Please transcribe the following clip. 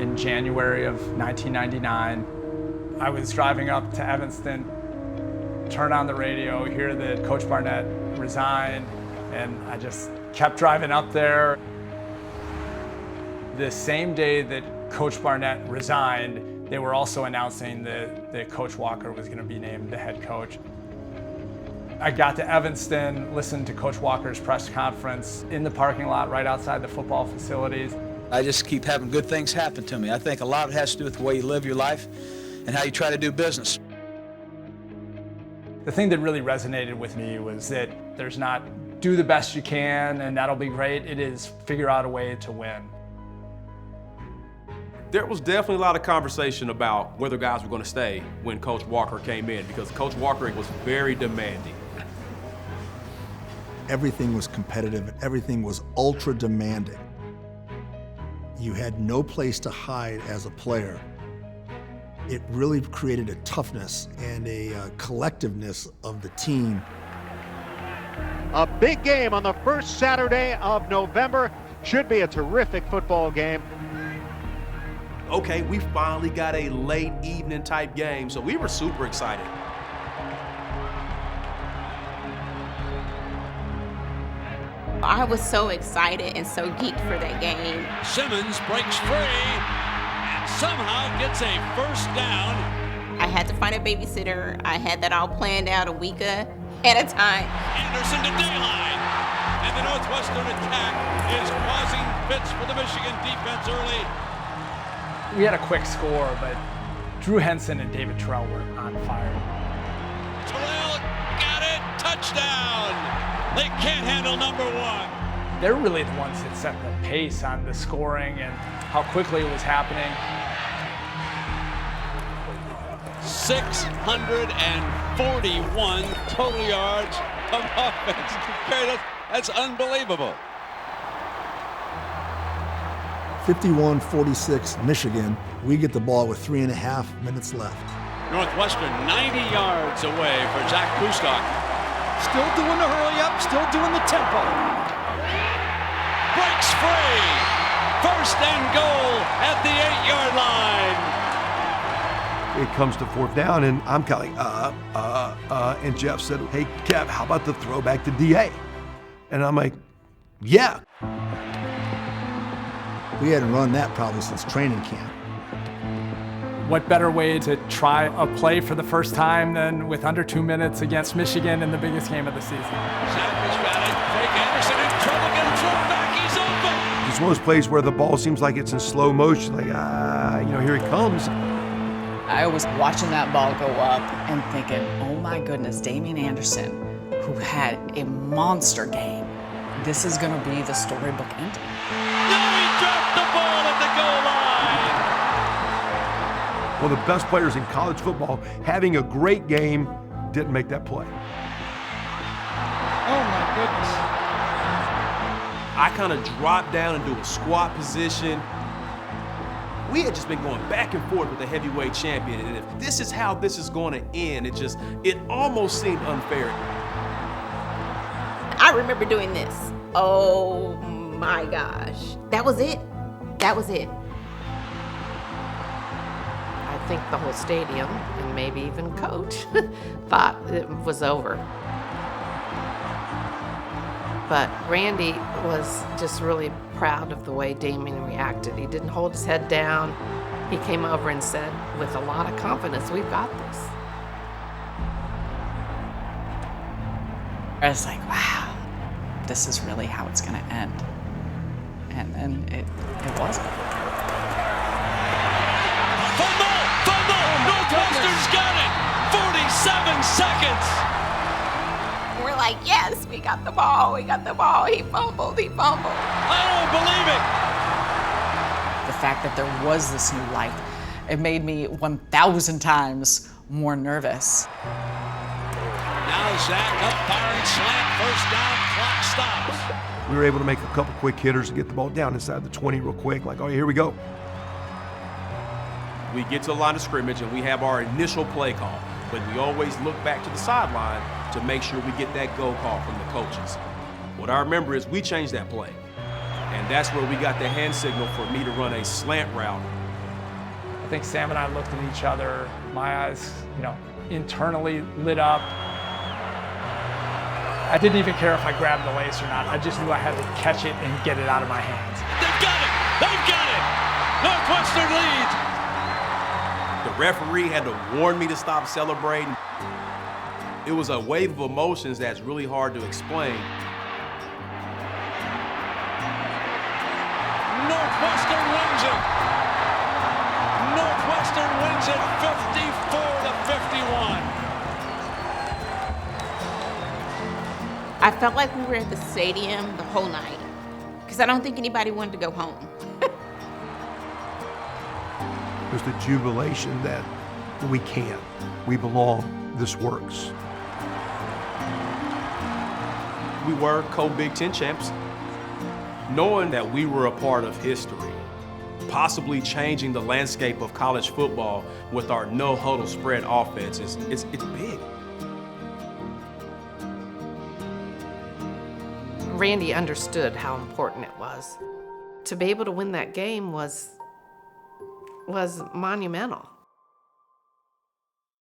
in January of 1999. I was driving up to Evanston, turn on the radio, hear that Coach Barnett resigned, and I just kept driving up there. The same day that Coach Barnett resigned, they were also announcing that Coach Walker was going to be named the head coach. I got to Evanston, listened to Coach Walker's press conference in the parking lot right outside the football facilities. I just keep having good things happen to me. I think a lot of it has to do with the way you live your life and how you try to do business. The thing that really resonated with me was that there's not do the best you can and that'll be great. It is figure out a way to win. There was definitely a lot of conversation about whether guys were going to stay when Coach Walker came in, because Coach Walker was very demanding. Everything was competitive, everything was ultra demanding. You had no place to hide as a player. It really created a toughness and a collectiveness of the team. A big game on the first Saturday of November. Should be a terrific football game. Okay, we finally got a late evening type game, so we were super excited. I was so excited and so geeked for that game. Simmons breaks free and somehow gets a first down. I had to find a babysitter. I had that all planned out a week at a time. Anderson to dayline. And the Northwestern attack is causing fits for the Michigan defense early. We had a quick score, but Drew Henson and David Terrell were on fire. Terrell got it. Touchdown. They can't handle number one. They're really the ones that set the pace on the scoring and how quickly it was happening. 641 total yards of offense. That's unbelievable. 51-46 Michigan. We get the ball with 3.5 minutes left. Northwestern 90 yards away for Zach Kustok. Still doing the hurry up, still doing the tempo. Breaks free. First and goal at the 8-yard line. It comes to fourth down, and I'm kind of like, and Jeff said, hey, Kev, how about the throwback to DA? And I'm like, yeah. We hadn't run that probably since training camp. What better way to try a play for the first time than with under 2 minutes against Michigan in the biggest game of the season? Zappa's got it. Jake Anderson in trouble. Get him thrown back. He's open. It's one of those plays where the ball seems like it's in slow motion, like, here he comes. I was watching that ball go up and thinking, oh my goodness, Damian Anderson, who had a monster game, this is going to be the storybook ending. No, he dropped the ball at the goal line. One of the best players in college football, having a great game, didn't make that play. Oh my goodness. I kind of dropped down into a squat position. We had just been going back and forth with the heavyweight champion, and if this is how this is going to end, it almost seemed unfair. I remember doing this. Oh my gosh. That was it. That was it. I think the whole stadium, and maybe even coach, thought it was over. But Randy was just really proud of the way Damian reacted. He didn't hold his head down. He came over and said, with a lot of confidence, we've got this. I was like, wow, this is really how it's going to end. And then it wasn't. Fumble! Northwestern's got it! 47 seconds! We're like, yes, we got the ball. He fumbled. I don't believe it! The fact that there was this new life, it made me 1,000 times more nervous. Now Zach up firing slant, first down, clock stops. We were able to make a couple quick hitters to get the ball down inside the 20 real quick, like, oh, here we go. We get to the line of scrimmage and we have our initial play call, but we always look back to the sideline to make sure we get that go call from the coaches. What I remember is we changed that play, and that's where we got the hand signal for me to run a slant route I think Sam and I looked at each other, my eyes, internally lit up. I didn't even care if I grabbed the lace or not. I just knew I had to catch it and get it out of my hands. They've got it! They've got it! Northwestern leads! The referee had to warn me to stop celebrating. It was a wave of emotions that's really hard to explain. Northwestern wins it! Northwestern wins it 54-51. I felt like we were at the stadium the whole night because I don't think anybody wanted to go home. It was the jubilation that we can, we belong, this works. We were co-Big Ten champs. Knowing that we were a part of history, possibly changing the landscape of college football with our no-huddle spread offense, it's big. Randy understood how important it was. To be able to win that game was monumental.